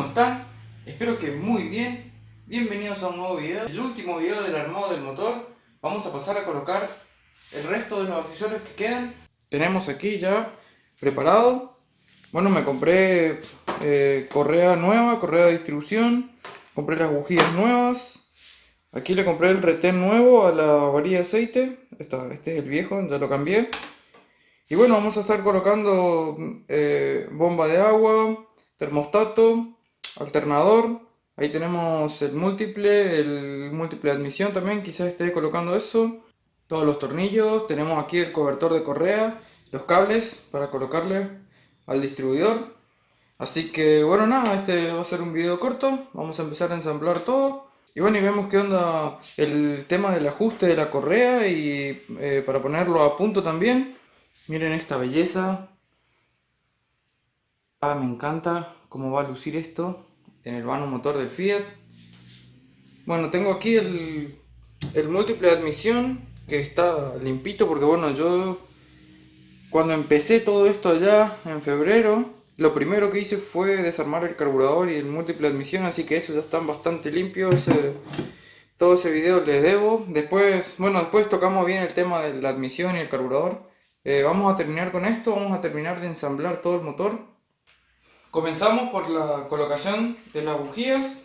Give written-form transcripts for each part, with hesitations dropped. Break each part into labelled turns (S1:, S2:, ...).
S1: están? Espero que muy bien. Bienvenidos a un nuevo video, el último video del armado del motor. Vamos a pasar a colocar el resto de los accesorios que quedan. Tenemos aquí ya preparado. Bueno, me compré correa nueva, correa de distribución. Compré las bujías nuevas. Aquí le compré el retén nuevo a la varilla de aceite. Este es el viejo, ya lo cambié. Y bueno, vamos a estar colocando bomba de agua, termostato, alternador. Ahí tenemos el múltiple de admisión también, quizás esté colocando eso. Todos los tornillos, tenemos aquí el cobertor de correa, los cables para colocarle al distribuidor. Así que bueno, nada, este va a ser un video corto. Vamos a empezar a ensamblar todo. Y bueno, y vemos qué onda el tema del ajuste de la correa y para ponerlo a punto también. Miren esta belleza. Me encanta cómo va a lucir esto en el vano motor del Fiat. Bueno, tengo aquí el múltiple de admisión que está limpito porque bueno, yo cuando empecé todo esto allá en febrero, lo primero que hice fue desarmar el carburador y el múltiple de admisión, así que esos ya están bastante limpios. Todo ese video les debo. Después tocamos bien el tema de la admisión y el carburador. Vamos a terminar con esto, vamos a terminar de ensamblar todo el motor. Comenzamos por la colocación de las bujías.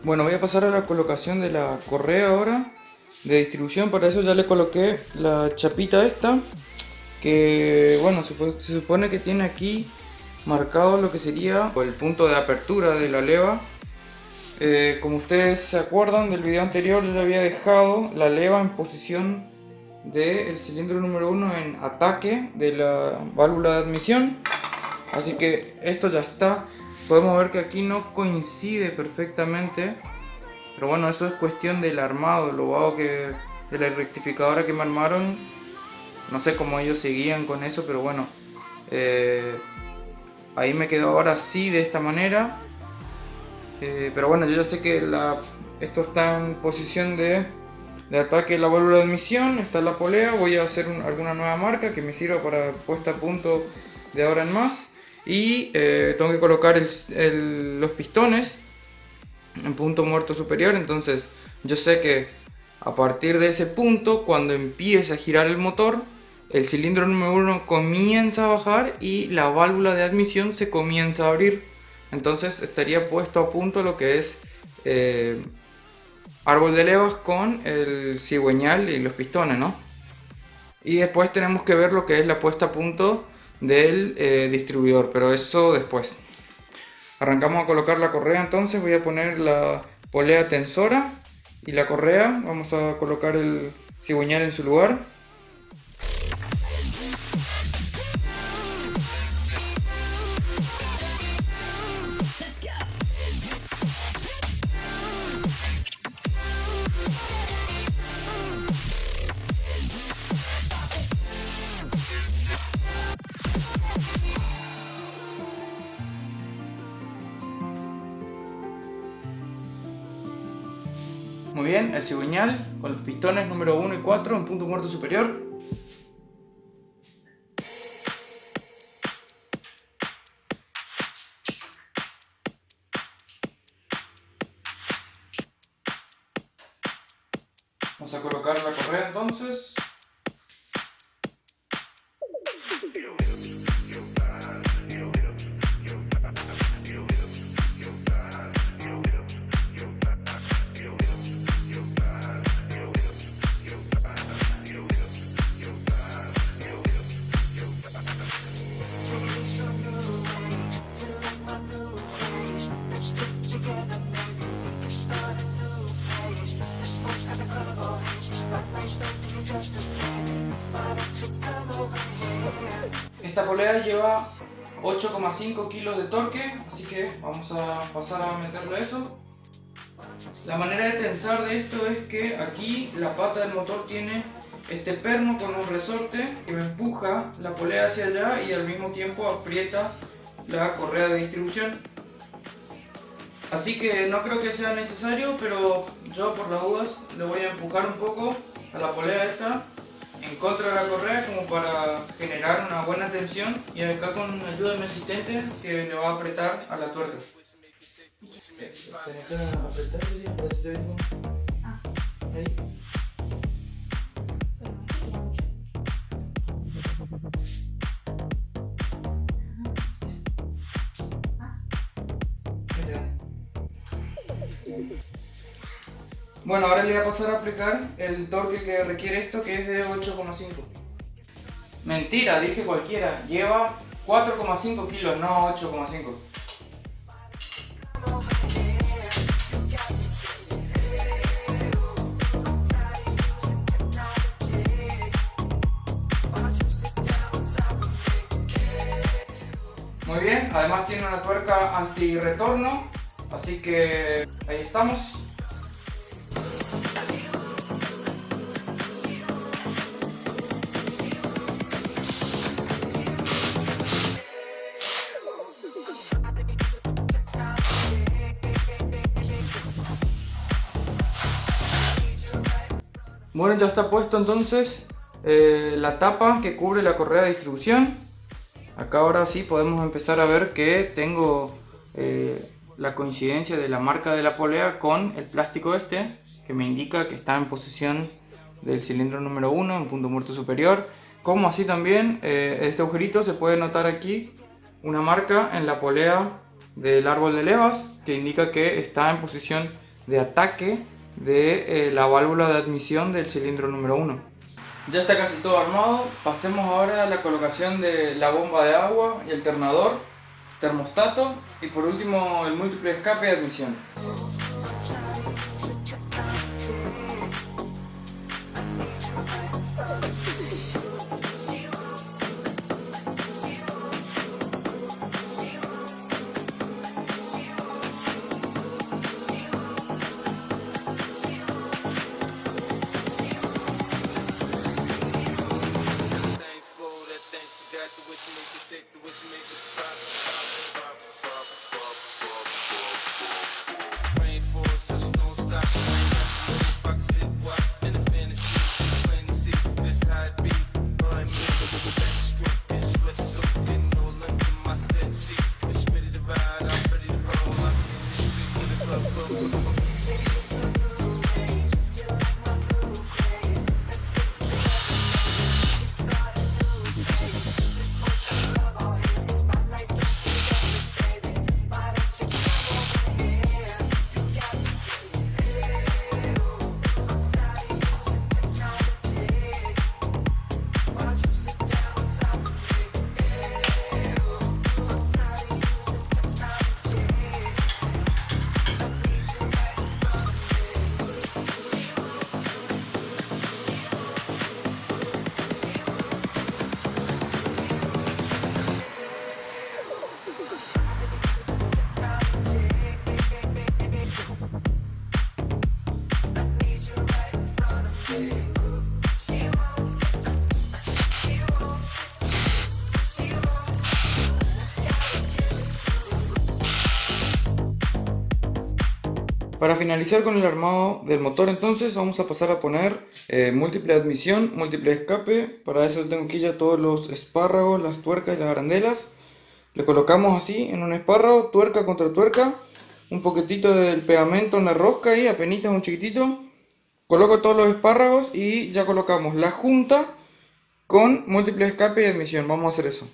S1: Bueno, voy a pasar a la colocación de la correa ahora de distribución. Para eso ya le coloqué la chapita esta, que bueno, se supone que tiene aquí marcado lo que sería el punto de apertura de la leva. Como ustedes se acuerdan del video anterior, yo había dejado la leva en posición del cilindro número 1 en ataque de la válvula de admisión. Así que esto ya está. Podemos ver que aquí no coincide perfectamente, pero bueno, eso es cuestión del armado, lo vago que de la rectificadora que me armaron. No sé cómo ellos seguían con eso, pero bueno, ahí me quedó ahora sí de esta manera. Pero bueno, yo ya sé que esto está en posición de ataque de la válvula de admisión. Está la polea. Voy a hacer alguna nueva marca que me sirva para puesta a punto de ahora en más. Y tengo que colocar los pistones en punto muerto superior. Entonces yo sé que a partir de ese punto, cuando empiece a girar el motor, el cilindro número 1 comienza a bajar y la válvula de admisión se comienza a abrir. Entonces estaría puesto a punto lo que es árbol de levas con el cigüeñal y los pistones, ¿no? Y después tenemos que ver lo que es la puesta a punto del distribuidor, pero eso después. Arrancamos a colocar la correa. Entonces voy a poner la polea tensora y la correa. Vamos a colocar el cigüeñal en su lugar. Muy bien, el cigüeñal con los pistones número 1 y 4 en punto muerto superior. Vamos a colocar la correa entonces. Just Esta polea lleva 8,5 kilos de torque, así que vamos a pasar a meterle eso. La manera de tensar de esto es que aquí la pata del motor tiene este perno con un resorte que me empuja la polea hacia allá y al mismo tiempo aprieta la correa de distribución. Así que no creo que sea necesario, pero yo por las dudas le voy a empujar un poco a la polea esta en contra de la correa como para generar una buena tensión, y acá con ayuda de mi asistente que le va a apretar a la tuerca. Tenés que apretar, para que te venga. Ahí. Bueno, ahora le voy a pasar a aplicar el torque que requiere esto, que es de 8,5. Mentira, dije cualquiera. Lleva 4,5 kilos, no 8,5. Muy bien, además tiene una tuerca anti-retorno, así que ahí estamos. Bueno, ya está puesto entonces la tapa que cubre la correa de distribución. Acá ahora sí podemos empezar a ver que tengo la coincidencia de la marca de la polea con el plástico este, que me indica que está en posición del cilindro número 1 en punto muerto superior. Como así también este agujerito se puede notar aquí una marca en la polea del árbol de levas que indica que está en posición de ataque de la válvula de admisión del cilindro número 1. Ya está casi todo armado. Pasemos ahora a la colocación de la bomba de agua y alternador, termostato y por último el múltiple escape de admisión. Para finalizar con el armado del motor entonces vamos a pasar a poner múltiple admisión, múltiple escape. Para eso tengo aquí ya todos los espárragos, las tuercas y las arandelas. Le colocamos así en un espárrago, tuerca contra tuerca, un poquitito del pegamento en la rosca ahí, apenitas un chiquitito. Coloco todos los espárragos y ya colocamos la junta con múltiple escape y admisión. Vamos a hacer eso.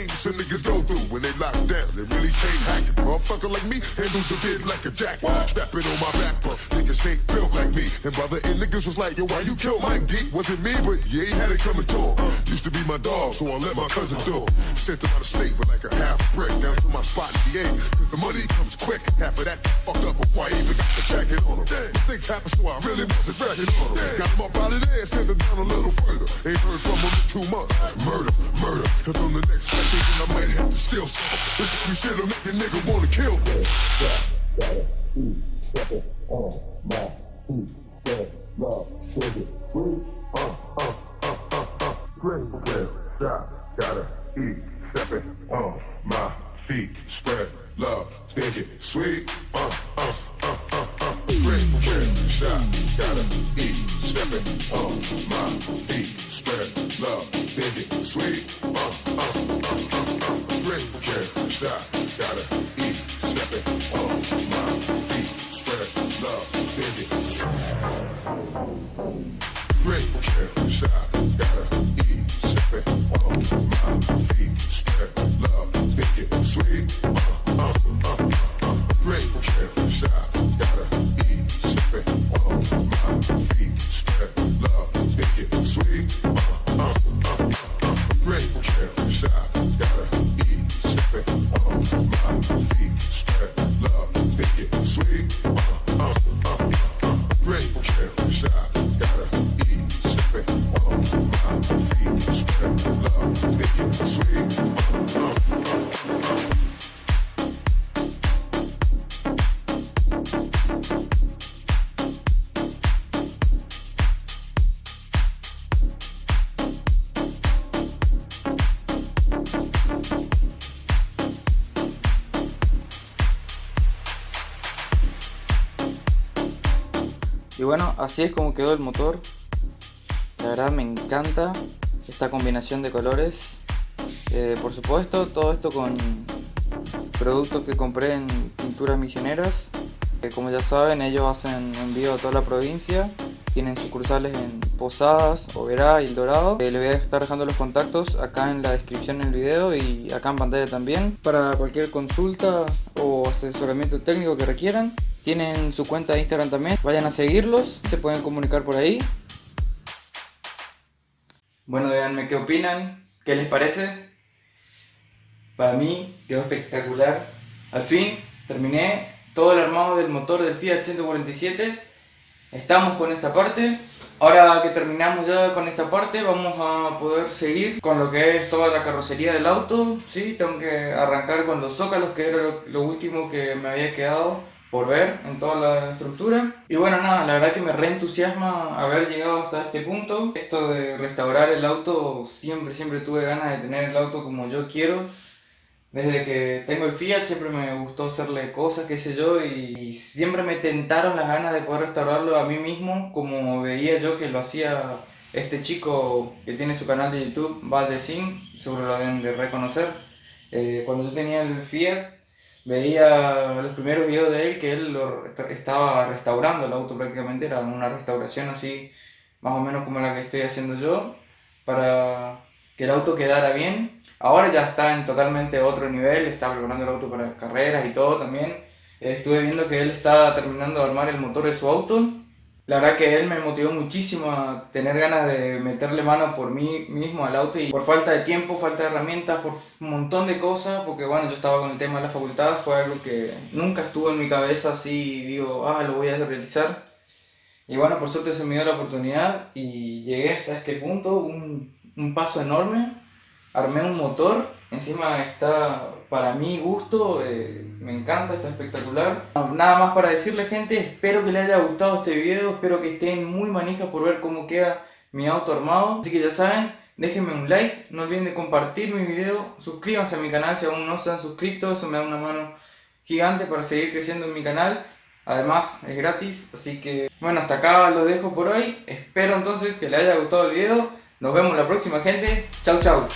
S2: pain some niggas go through when they lock down. They really ain't hacking. Motherfucker like me handles the bit like a jacket. Strapping on my back, bro. Niggas ain't built like me. And brother and niggas was like, yo, why you kill Mike D? Wasn't me, but yeah, he had it coming to him. Used to be my dog, so I let my cousin do it. Sent him out of state with like a half brick down to my spot in VA. Cause the money comes quick. Half of that fucked up before I even got the jacket on him. Things happen, so I really wasn't bragging on him. Got him up out of there, sent him down a little further. Ain't heard from him in 2 months. Murder. And on the next fight, thinking I might have to steal something. This is some shit'll make a nigga wanna kill me. Gotta eat, stepping on my feet, spread love, think it sweet, great shot, gotta eat, stepping on my feet, spread love, think it sweet, great shot, gotta eat, stepping on my feet, spread love, think it, great shot, gotta eat, stepping on my feet, spread love, think it sweet, great shot, gotta eat, stepping on my feet, spread love, think it sweet, great shot, gotta eat, stepping on my feet, spread love, think it sweet, great shot, gotta eat, stepping on my feet, spread love, think it sweet,
S1: Y bueno, así es como quedó el motor. La verdad me encanta esta combinación de colores. Por supuesto, todo esto con productos que compré en Pinturas Misioneras. Como ya saben, ellos hacen envío a toda la provincia. Tienen sucursales en Posadas, Oberá y El Dorado. Les voy a estar dejando los contactos acá en la descripción del video y acá en pantalla también. Para cualquier consulta o asesoramiento técnico que requieran. Tienen su cuenta de Instagram también. Vayan a seguirlos, se pueden comunicar por ahí. Bueno, díganme qué opinan, qué les parece. Para mí quedó espectacular. Al fin terminé todo el armado del motor del Fiat 147. Estamos con esta parte. Ahora que terminamos ya con esta parte, vamos a poder seguir con lo que es toda la carrocería del auto. ¿Sí? Tengo que arrancar con los zócalos, que era lo último que me había quedado por ver en toda la estructura. Y bueno, nada, la verdad que me reentusiasma haber llegado hasta este punto. Esto de restaurar el auto, siempre tuve ganas de tener el auto como yo quiero. Desde que tengo el Fiat siempre me gustó hacerle cosas, qué sé yo, y siempre me tentaron las ganas de poder restaurarlo a mí mismo, como veía yo que lo hacía este chico que tiene su canal de YouTube, Valdecín, seguro lo deben de reconocer. Cuando yo tenía el Fiat, veía los primeros videos de él que él estaba restaurando el auto prácticamente, era una restauración así, más o menos como la que estoy haciendo yo, para que el auto quedara bien. Ahora ya está en totalmente otro nivel, está preparando el auto para carreras y todo también. Estuve viendo que él está terminando de armar el motor de su auto. La verdad que él me motivó muchísimo a tener ganas de meterle mano por mí mismo al auto, y por falta de tiempo, falta de herramientas, por un montón de cosas, porque bueno, yo estaba con el tema de la facultad, fue algo que nunca estuvo en mi cabeza así, digo, lo voy a realizar. Y bueno, por suerte se me dio la oportunidad y llegué hasta este punto, un paso enorme. Armé un motor, encima está para mi gusto, me encanta, está espectacular. Nada más para decirle, gente, espero que les haya gustado este video, espero que estén muy manijas por ver cómo queda mi auto armado. Así que ya saben, déjenme un like, no olviden de compartir mi video, suscríbanse a mi canal si aún no se han suscrito, eso me da una mano gigante para seguir creciendo en mi canal. Además es gratis, así que bueno, hasta acá lo dejo por hoy. Espero entonces que les haya gustado el video. Nos vemos la próxima, gente. Chau chau.